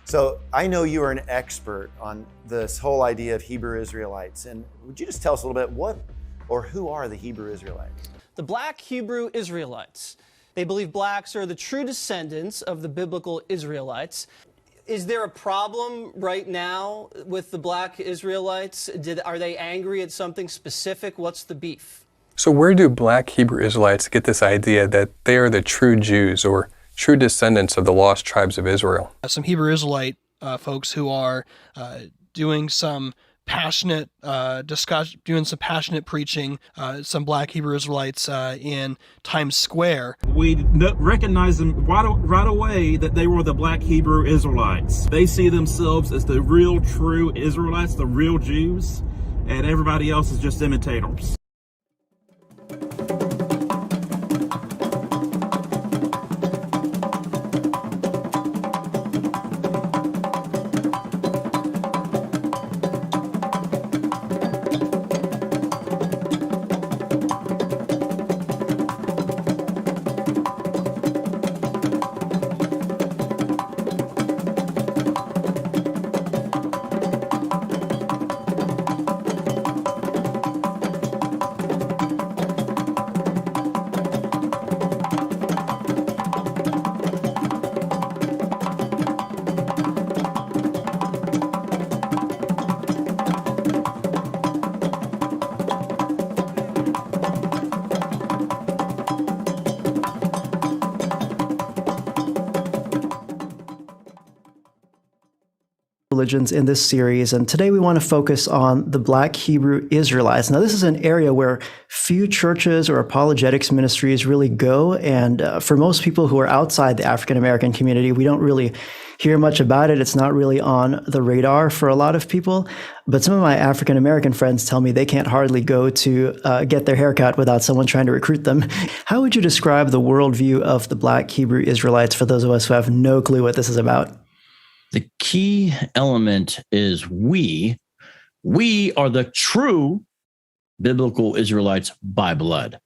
So I know you are an expert on this whole idea of Hebrew Israelites, and would you just tell us a little bit what or who are the Hebrew Israelites? The black Hebrew Israelites. They believe blacks are the true descendants of the biblical Israelites. Is there a problem right now with the black Israelites? Are they angry at something specific? What's the beef? So where do black Hebrew Israelites get this idea that they are the true Jews or true descendants of the lost tribes of Israel? Some Hebrew Israelite folks who are doing some passionate doing some passionate preaching, some black Hebrew Israelites in Times Square. We recognize them right away that they were the black Hebrew Israelites. They see themselves as the real true Israelites, the real Jews, and everybody else is just imitators. Religions in this series, and today we want to focus on the black Hebrew Israelites. Now, this is an area where few churches or apologetics ministries really go, and for most people who are outside the African American community, we don't really hear much about it. It's not really on the radar for a lot of people, but some of my African American friends tell me they can't hardly go to get their haircut without someone trying to recruit them. How would you describe the worldview of the black Hebrew Israelites for those of us who have no clue what this is about? The key element is we are the true biblical Israelites by blood.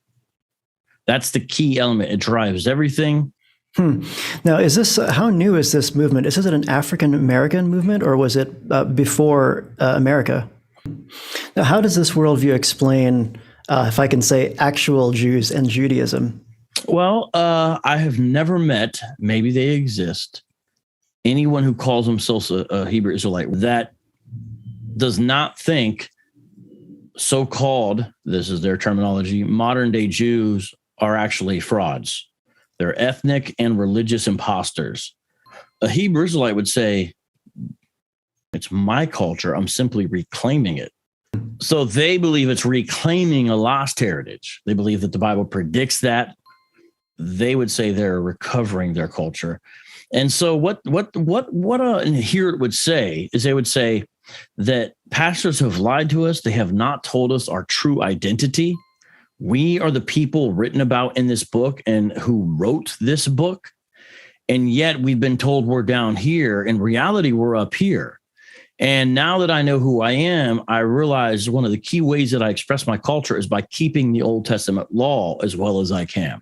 That's the key element. It drives everything. Now, how new is this movement? Is it an African American movement, or was it before America? Now, how does this worldview explain, if I can say, actual Jews and Judaism? Well, I have never met, maybe they exist, anyone who calls themselves a Hebrew Israelite that does not think so-called, this is their terminology, modern day Jews are actually frauds. They're ethnic and religious imposters. A Hebrew Israelite would say, it's my culture, I'm simply reclaiming it. So they believe it's reclaiming a lost heritage. They believe that the Bible predicts that. They would say they're recovering their culture. And so what here it would say is they would say that pastors have lied to us. They have not told us our true identity. We are the people written about in this book and who wrote this book. And yet we've been told we're down here. In reality, we're up here. And now that I know who I am, I realize one of the key ways that I express my culture is by keeping the Old Testament law as well as I can.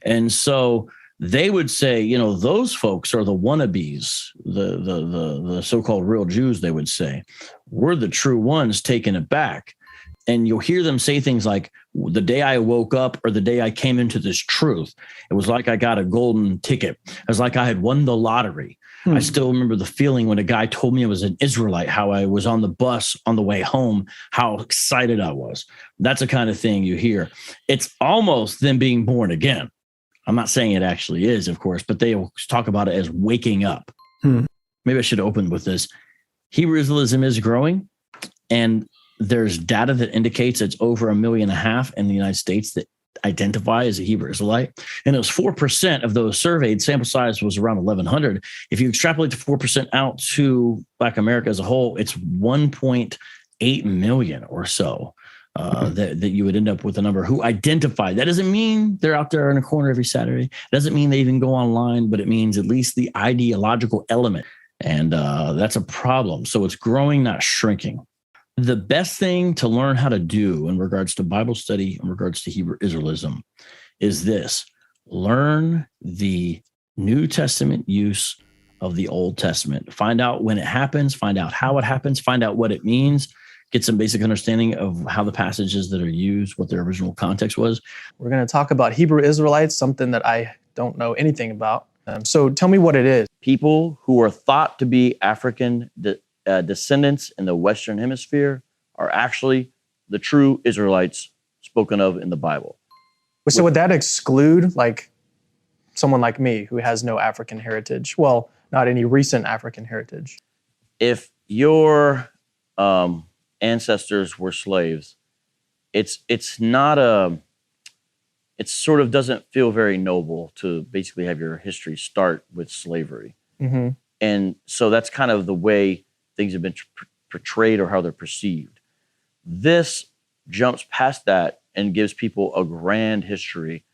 And so they would say, those folks are the wannabes, the so-called real Jews, they would say. We're the true ones taking it back. And you'll hear them say things like, the day I woke up or the day I came into this truth, it was like I got a golden ticket. It was like I had won the lottery. I still remember the feeling when a guy told me I was an Israelite, how I was on the bus on the way home, how excited I was. That's the kind of thing you hear. It's almost them being born again. I'm not saying it actually is, of course, but they talk about it as waking up. Maybe I should open with this. Hebrew Israelism is growing, and there's data that indicates it's over 1.5 million in the United States that identify as a Hebrew Israelite. And it was 4% of those surveyed. Sample size was around 1,100. If you extrapolate the 4% out to Black America as a whole, it's 1.8 million or so. That you would end up with a number who identify. That doesn't mean they're out there in a corner every Saturday. It doesn't mean they even go online, but it means at least the ideological element. And that's a problem. So it's growing, not shrinking. The best thing to learn how to do in regards to Bible study, in regards to Hebrew Israelism, is this: learn the New Testament use of the Old Testament. Find out when it happens, find out how it happens, find out what it means, get some basic understanding of how the passages that are used, what their original context was. We're going to talk about Hebrew Israelites, something that I don't know anything about. So tell me what it is. People who are thought to be African descendants in the Western Hemisphere are actually the true Israelites spoken of in the Bible. So would that exclude like someone like me who has no African heritage? Well, not any recent African heritage. If your ancestors were slaves, it's not it sort of doesn't feel very noble to basically have your history start with slavery. Mm-hmm. And so that's kind of the way things have been portrayed or how they're perceived. This jumps past that and gives people a grand history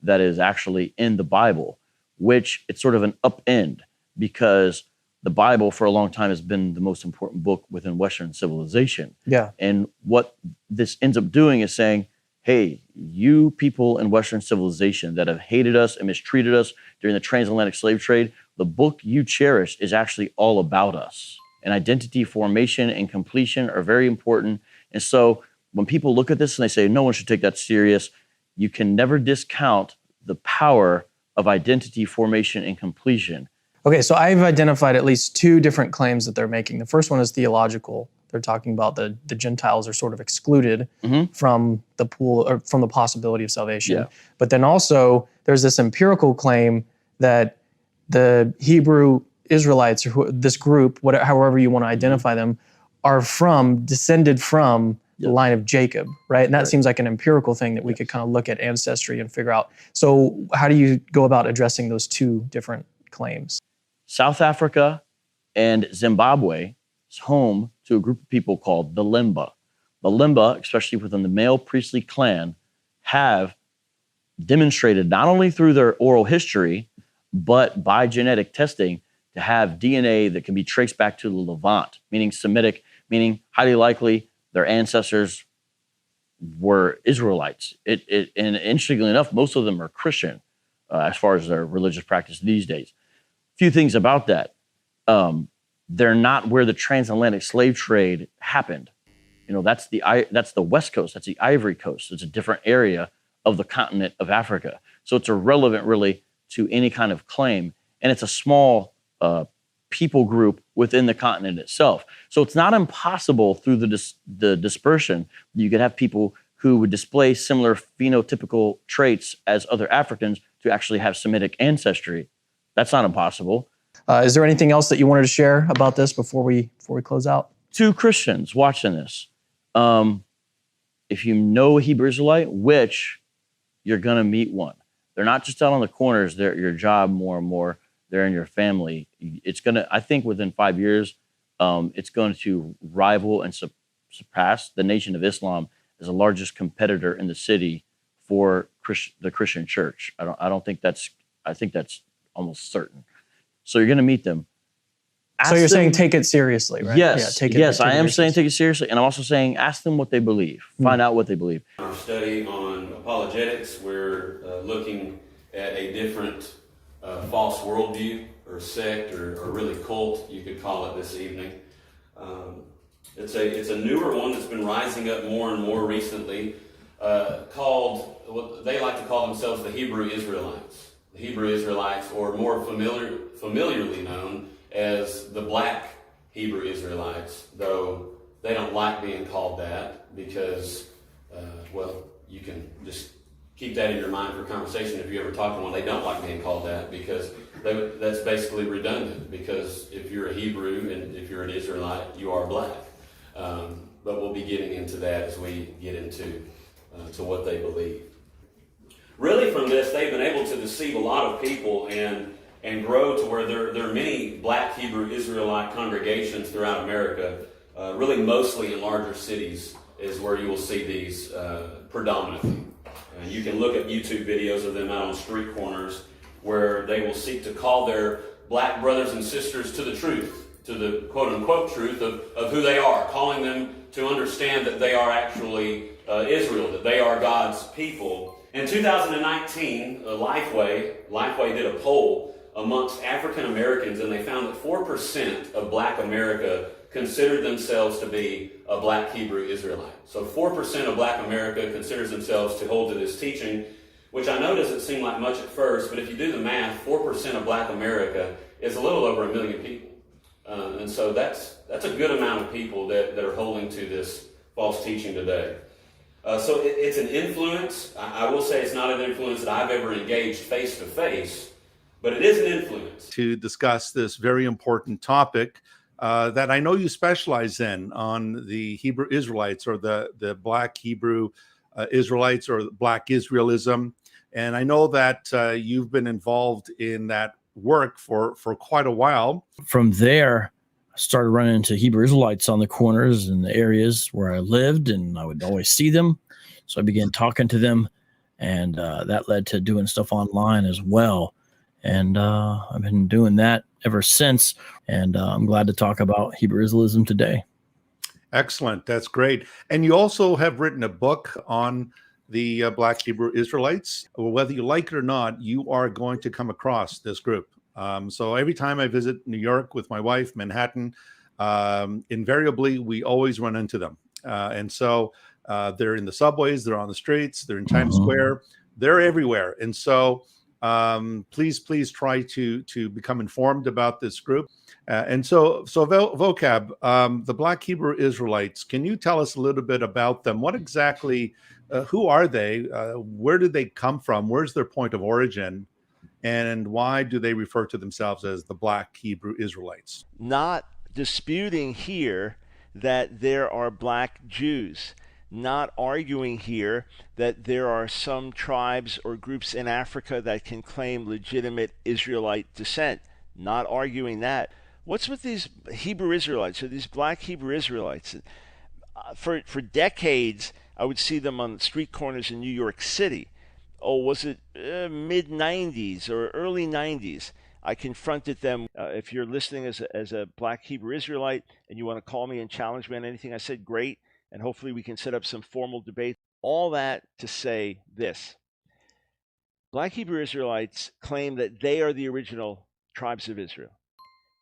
that is actually in the Bible, which it's sort of an upend, because the Bible for a long time has been the most important book within Western civilization. Yeah. And what this ends up doing is saying, hey, you people in Western civilization that have hated us and mistreated us during the transatlantic slave trade, the book you cherish is actually all about us. And identity formation and completion are very important. And so when people look at this and they say, no one should take that serious, you can never discount the power of identity formation and completion. Okay, so I've identified at least two different claims that they're making. The first one is theological. They're talking about the Gentiles are sort of excluded from the pool or from the possibility of salvation. Yeah. But then also there's this empirical claim that the Hebrew Israelites, or this group, whatever, however you want to identify them, are descended from the line of Jacob, right? And that seems like an empirical thing that we could kind of look at ancestry and figure out. So how do you go about addressing those two different claims? South Africa and Zimbabwe is home to a group of people called the Limba. The Limba, especially within the male priestly clan, have demonstrated not only through their oral history, but by genetic testing, to have DNA that can be traced back to the Levant, meaning Semitic, meaning highly likely their ancestors were Israelites. And interestingly enough, most of them are Christian as far as their religious practice these days. Few things about that. They're not where the transatlantic slave trade happened. You know, that's the West Coast. That's the Ivory Coast. It's a different area of the continent of Africa. So it's irrelevant really to any kind of claim. And it's a small people group within the continent itself. So it's not impossible through the dispersion that you could have people who would display similar phenotypical traits as other Africans to actually have Semitic ancestry. That's not impossible. Is there anything else that you wanted to share about this before we close out? To Christians watching this, if you know a Hebrew Israelite, which you're going to meet one. They're not just out on the corners. They're at your job more and more. They're in your family. It's going to, I think within 5 years, it's going to rival and surpass the Nation of Islam as the largest competitor in the city for the Christian church. I think that's almost certain. So you're going to meet them. So you're saying take it seriously, right? Yes. Yeah, yes, I am saying take it seriously. And I'm also saying ask them what they believe. Find out what they believe. In our study on apologetics, we're looking at a different false worldview or sect or really cult, you could call it this evening. It's a newer one that's been rising up more and more recently, called what they like to call themselves the Hebrew Israelites. The Hebrew Israelites, or more familiarly known as the Black Hebrew Israelites, though they don't like being called that because, you can just keep that in your mind for conversation if you ever talk to one. They don't like being called that because that's basically redundant, because if you're a Hebrew and if you're an Israelite, you are black. But we'll be getting into that as we get into to what they believe. Really, from this, they've been able to deceive a lot of people and grow to where there are many black Hebrew Israelite congregations throughout America, really mostly in larger cities is where you will see these predominantly. You can look at YouTube videos of them out on street corners where they will seek to call their black brothers and sisters to the truth, to the quote-unquote truth of who they are, calling them to understand that they are actually Israel, that they are God's people. In 2019, Lifeway did a poll amongst African Americans, and they found that 4% of black America considered themselves to be a black Hebrew Israelite. So 4% of black America considers themselves to hold to this teaching, which I know doesn't seem like much at first, but if you do the math, 4% of black America is a little over 1 million people. And so that's a good amount of people that are holding to this false teaching today. So it's an influence. I will say it's not an influence that I've ever engaged face to face, but it is an influence. To discuss this very important topic that I know you specialize in, on the Hebrew Israelites, or the black Hebrew Israelites, or black Israelism. And I know that you've been involved in that work for quite a while. From there, I started running into Hebrew Israelites on the corners and the areas where I lived, and I would always see them. So I began talking to them, and that led to doing stuff online as well. And I've been doing that ever since, and I'm glad to talk about Hebrew Israelism today. Excellent. That's great. And you also have written a book on the black Hebrew Israelites. Well, whether you like it or not, you are going to come across this group. So every time I visit New York with my wife, Manhattan, invariably, we always run into them. And so they're in the subways, they're on the streets, they're in Times Square, they're everywhere. And so please try to become informed about this group. And so vocab, the black Hebrew Israelites, can you tell us a little bit about them? What exactly, who are they? Where did they come from? Where's their point of origin? And why do they refer to themselves as the black Hebrew Israelites? Not disputing here that there are black Jews, not arguing here that there are some tribes or groups in Africa that can claim legitimate Israelite descent, not arguing that. What's with these Hebrew Israelites, or these black Hebrew Israelites? For decades, I would see them on street corners in New York City. Oh, was it mid-90s or early 90s? I confronted them. If you're listening as a black Hebrew Israelite and you want to call me and challenge me on anything, I said, great, and hopefully we can set up some formal debate. All that to say this. Black Hebrew Israelites claim that they are the original tribes of Israel.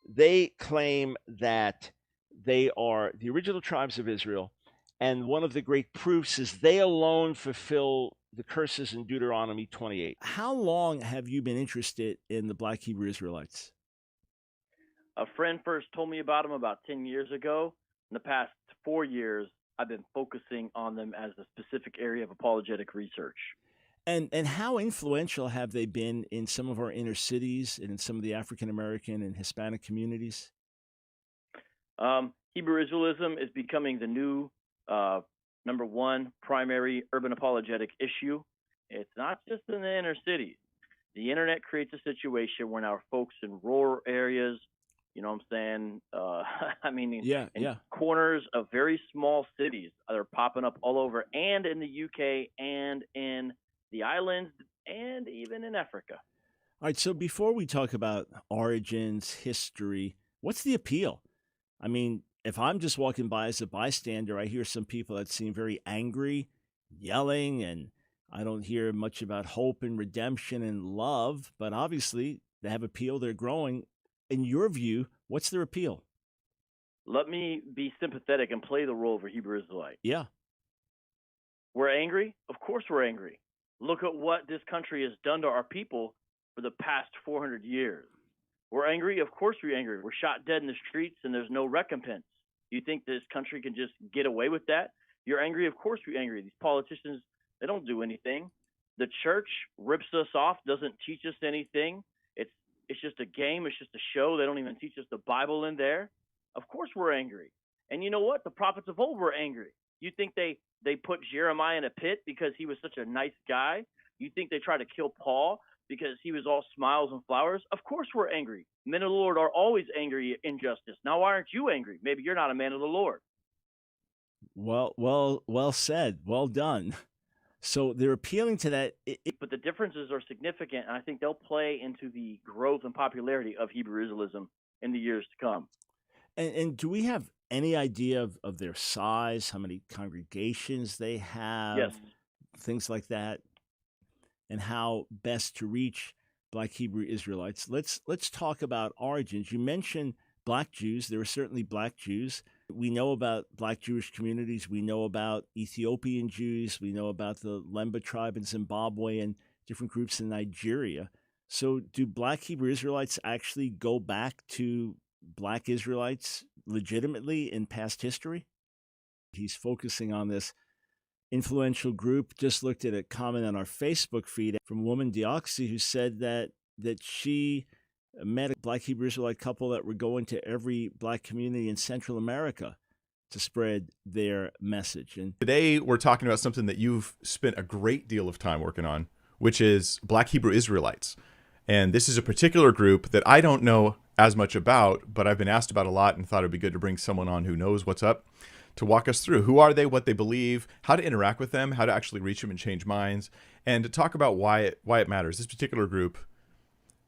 They claim that they are the original tribes of Israel, and one of the great proofs is they alone fulfill the curses in Deuteronomy 28. How long have you been interested in the black Hebrew Israelites? A friend first told me about them about 10 years ago. In the past 4 years, I've been focusing on them as a specific area of apologetic research. And how influential have they been in some of our inner cities and in some of the African American and Hispanic communities? Hebrew Israelism is becoming the new number one primary urban apologetic issue. It's not just in the inner cities. The internet creates a situation where now folks in rural areas, you know what I'm saying? In corners of very small cities, they're popping up all over, and in the UK and in the islands and even in Africa. All right, so before we talk about origins, history, what's the appeal? I mean, if I'm just walking by as a bystander, I hear some people that seem very angry, yelling, and I don't hear much about hope and redemption and love, but obviously they have appeal, they're growing. In your view, what's their appeal? Let me be sympathetic and play the role of a Hebrew Israelite. Yeah. We're angry? Of course we're angry. Look at what this country has done to our people for the past 400 years. We're angry? Of course we're angry. We're shot dead in the streets and there's no recompense. You think this country can just get away with that? You're angry? Of course we're angry. These politicians, they don't do anything. The church rips us off, doesn't teach us anything. it's just a game, it's just a show. They don't even teach us the Bible in there. Of course we're angry. And you know what? The prophets of old were angry. You think they put Jeremiah in a pit because he was such a nice guy? You think they tried to kill Paul because he was all smiles and flowers? Of course we're angry. Men of the Lord are always angry at injustice. Now, why aren't you angry? Maybe you're not a man of the Lord. Well said. Well done. So they're appealing to that. But the differences are significant, and I think they'll play into the growth and popularity of Hebrew Israelism in the years to come. And do we have any idea of their size, how many congregations they have, Yes. things like that, and how best to reach Black Hebrew Israelites? Let's talk about origins. You mentioned Black Jews. There are certainly Black Jews. We know about Black Jewish communities. We know about Ethiopian Jews. We know about the Lemba tribe in Zimbabwe and different groups in Nigeria. So do Black Hebrew Israelites actually go back to Black Israelites legitimately in past history? He's focusing on this influential group. Just looked at a comment on our Facebook feed from a woman, Deoxy, who said that she met a Black Hebrew Israelite couple that were going to every Black community in Central America to spread their message. And today we're talking about something that you've spent a great deal of time working on, which is Black Hebrew Israelites. And this is a particular group that I don't know as much about, but I've been asked about a lot and thought it'd be good to bring someone on who knows what's up to walk us through. Who are they, what they believe, how to interact with them, how to actually reach them and change minds, and to talk about why it matters. This particular group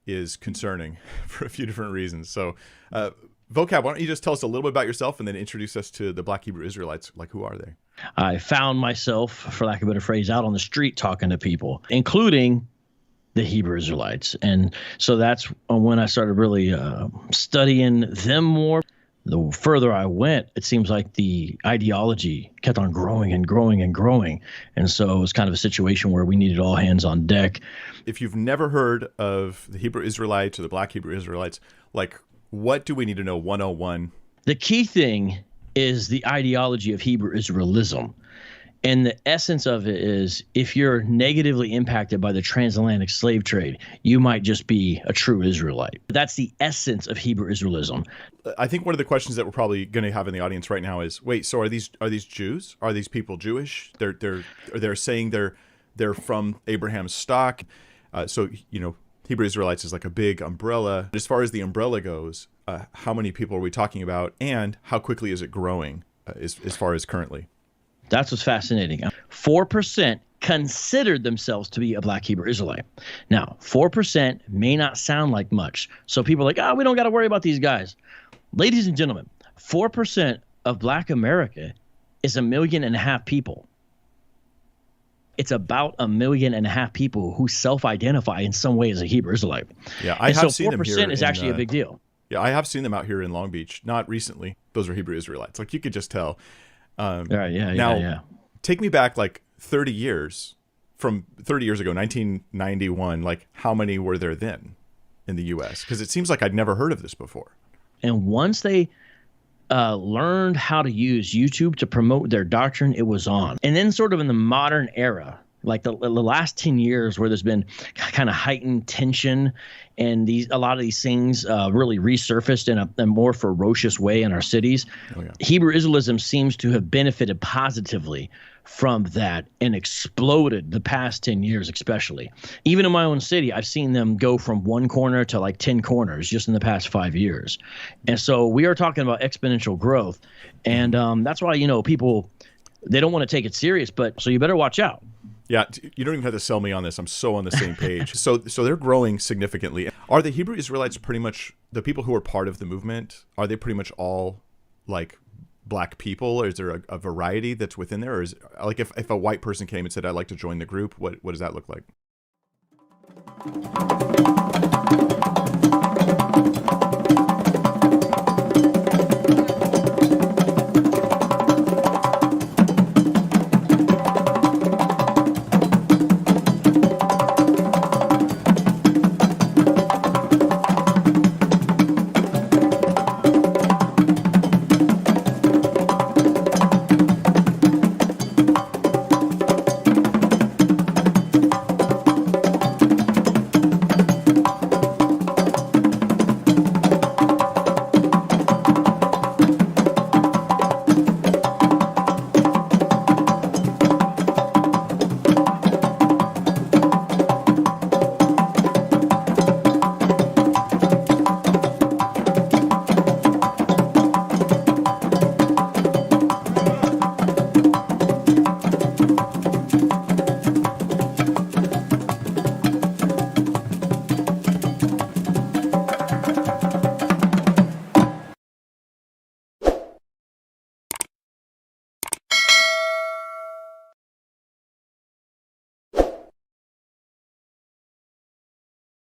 is concerning for a few different reasons. So, Vocab, why don't you just tell us a little bit about yourself and then introduce us to the Black Hebrew Israelites? Like, who are they? I found myself, for lack of a better phrase, out on the street talking to people, including the Hebrew Israelites. And so that's when I started really studying them more. The further I went, it seems like the ideology kept on growing and growing and growing. And so it was kind of a situation where we needed all hands on deck. If you've never heard of the Hebrew Israelites or the Black Hebrew Israelites, like, what do we need to know 101? The key thing is the ideology of Hebrew Israelism. And the essence of it is, if you're negatively impacted by the transatlantic slave trade, you might just be a true Israelite. That's the essence of Hebrew Israelism. I think one of the questions that we're probably going to have in the audience right now is, wait, so are these Jews? Are these people Jewish? They're saying they're from Abraham's stock. So, you know, Hebrew Israelites is like a big umbrella. As far as the umbrella goes, how many people are we talking about, and how quickly is it growing as far as currently? That's what's fascinating. 4% considered themselves to be a Black Hebrew Israelite. Now, 4% may not sound like much. So people are like, we don't got to worry about these guys. Ladies and gentlemen, 4% of Black America is 1.5 million people. It's about 1.5 million people who self-identify in some way as a Hebrew Israelite. Yeah, I have seen them here. 4% is actually a big deal. Yeah, I have seen them out here in Long Beach. Not recently. Those are Hebrew Israelites. Like, you could just tell. Now, take me back like 30 years, from 30 years ago, 1991. Like, how many were there then in the U.S.? Because it seems like I'd never heard of this before. And once they learned how to use YouTube to promote their doctrine, it was on. And then sort of in the modern era, like the last 10 years, where there's been kind of heightened tension and a lot of these things really resurfaced in a more ferocious way in our cities. Oh, yeah. Hebrew Israelism seems to have benefited positively from that and exploded the past 10 years, especially. Even in my own city, I've seen them go from one corner to like 10 corners just in the past 5 years. And so we are talking about exponential growth. And that's why, you know, people, they don't want to take it serious, but so you better watch out. Yeah, you don't even have to sell me on this. I'm so on the same page. So they're growing significantly. Are the Hebrew Israelites pretty much, the people who are part of the movement, are they pretty much all like Black people? Or is there a variety that's within there? Or is, like, if a white person came and said, I'd like to join the group, what does that look like?